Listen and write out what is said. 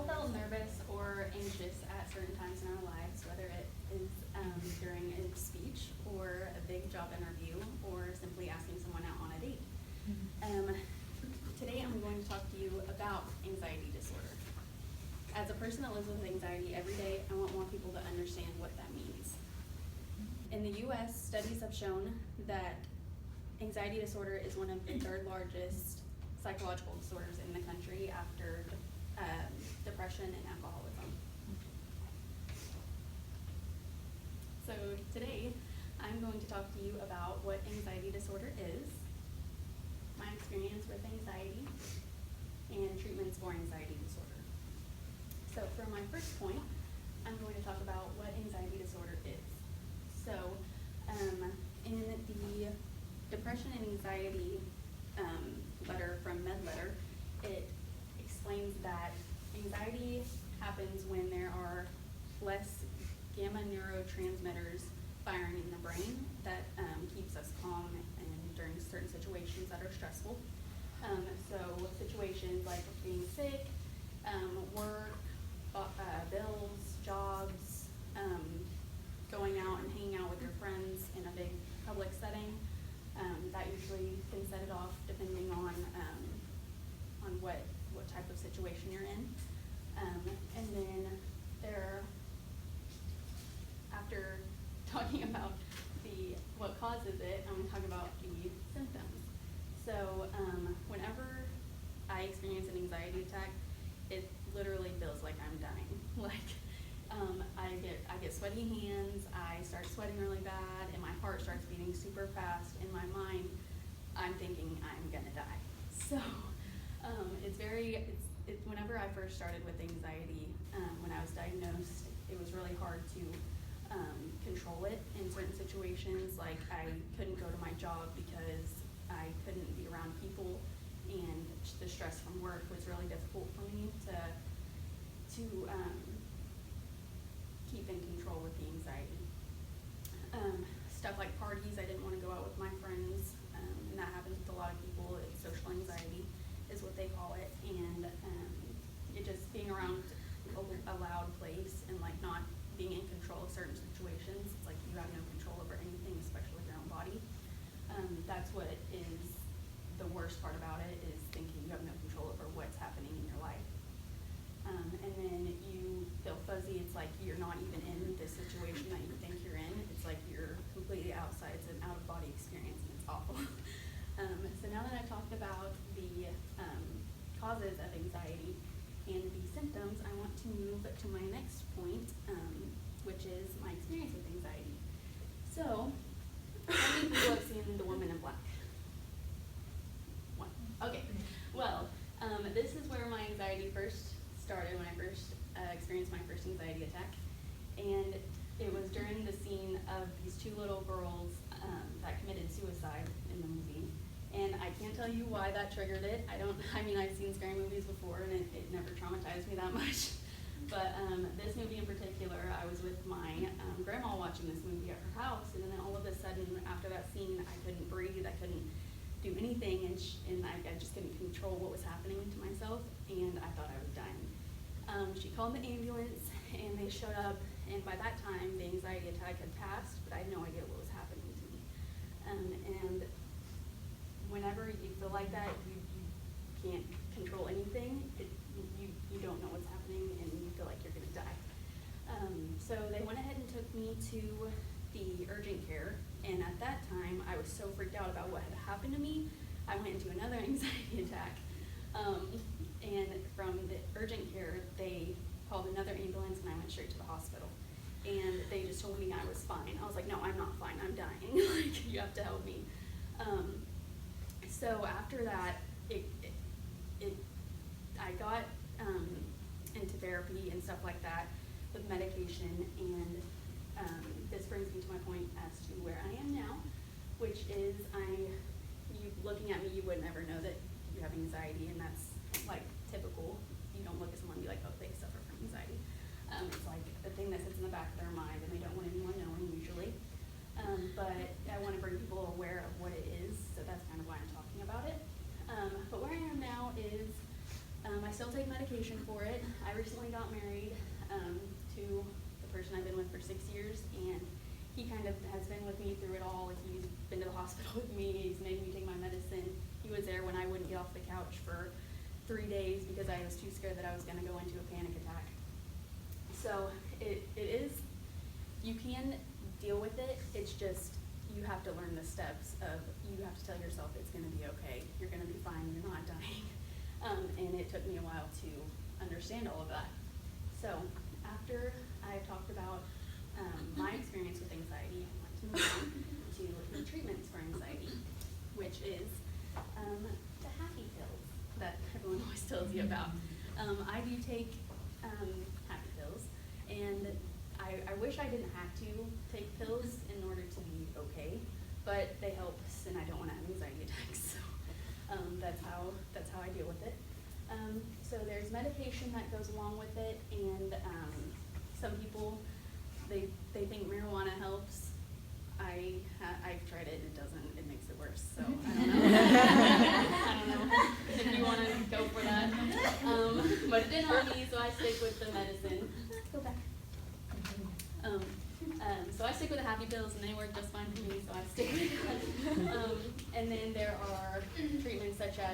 felt nervous or anxious at certain times in our lives, whether it is during a speech or a big job interview or simply asking someone out on a date. Today I'm going to talk to you about anxiety disorder. As a person that lives with anxiety every day, I want more people to understand what that means. In the US, studies have shown that anxiety disorder is one of the third largest psychological disorders in the country after depression and alcoholism. So today, I'm going to talk to you about what anxiety disorder is, my experience with anxiety, and treatments for anxiety disorder. So for my first point, I'm going to talk about what anxiety disorder is. So in the depression and anxiety letter from MedLetter, it explains that anxiety happens when there are less gamma neurotransmitters firing in the brain that keeps us calm and during certain situations that are stressful. So situations like being sick, work, bills, jobs, going out and hanging out with your friends in a big public setting, that usually can set it off depending on what type of situation you're in. And then after talking about what causes it, I'm going to talk about the symptoms. So whenever I experience an anxiety attack, it literally feels like I'm dying. Like I get sweaty hands, I start sweating really bad, and my heart starts beating super fast. In my mind, I'm thinking I'm gonna die. So whenever I first started with anxiety, when I was diagnosed, it was really hard to control it in certain situations. Like I couldn't go to my job because I couldn't be around people, and the stress from work was really difficult for me to keep in control with the anxiety. Stuff like parties, I didn't want to go out with my friends, and that happens with a lot of people. It's social anxiety is what they call it, and it just being around a loud place and like not being in control of certain situations. It's like you have no control over anything, especially your own body. That's what is the worst part about it, is thinking you have no control over what's happening in your life. And then you feel fuzzy. It's like you're not even in this situation that you think you're in. It's like you're completely outside. It's an out-of-body experience, and it's awful. So now that I've talked about the causes of anxiety and the symptoms, I want to move to my next point, which is my experience with anxiety. So, how many people have seen The Woman in Black? One. Okay. Well, this is where my anxiety first started, when I first experienced my first anxiety attack. And it was during the scene of these two little girls that committed suicide in the movie. And I can't tell you why that triggered it. I've seen scary movies before, and it never traumatized me that much. But this movie in particular, I was with my grandma watching this movie at her house, and then all of a sudden, after that scene, I couldn't breathe, I couldn't do anything, and I just couldn't control what was happening to myself, and I thought I was dying. She called the ambulance, and they showed up, and by that time, the anxiety attack had passed, but I had no idea what was happening to me. And whenever you feel like that, you can't control anything. You don't know what's happening, and you feel like you're going to die. So they went ahead and took me to the urgent care, and at that time, I was so freaked out about what had happened to me, I went into another anxiety attack. And from the urgent care, they called another ambulance, and I went straight to the hospital. And they just told me I was fine. I was like, no, I'm not fine, I'm dying. Like, you have to help me. So after that, I got into therapy and stuff like that with medication, and this brings me to my point as to where I am now, which is you looking at me, you would never know that you have anxiety, and that's like typical. You don't look at someone and be like, oh, they suffer from anxiety. It's like a thing that sits in the back of their mind, and they don't want anyone knowing usually. But I want to bring people aware of what it is, so that's kind of why I'm talking about it. But where I am now is I still take take medication for it. I recently got married to the person I've been with for 6 years, and he kind of has been with me through it all. Like, he's been to the hospital with me, he's made me take my medicine. He was there when I wouldn't get off the couch for 3 days because I was too scared that I was going to go into a panic attack. So it is, you can deal with it, it's just you have to learn the steps of, you have to tell yourself it's going to be okay, you're going to be fine, you're not dying. And it took me a while to understand all of that. So after I talked about my experience with anxiety, I want to move on to the treatments for anxiety, which is the happy pills that everyone always tells you about. I do take happy pills, and I wish I didn't have to take pills in order to be okay, but they help, and I don't want to have anxiety attacks. So that's how I deal with it. So there's medication that goes along with it, and some people, they think marijuana helps. I've tried it and it doesn't, it makes it worse, so I don't know. I don't know if you want to go for that. But it didn't help me, so I stick with the medicine. Go back. So I stick with the happy pills, and they work just fine for me, so I stick with that. And then there are treatments such as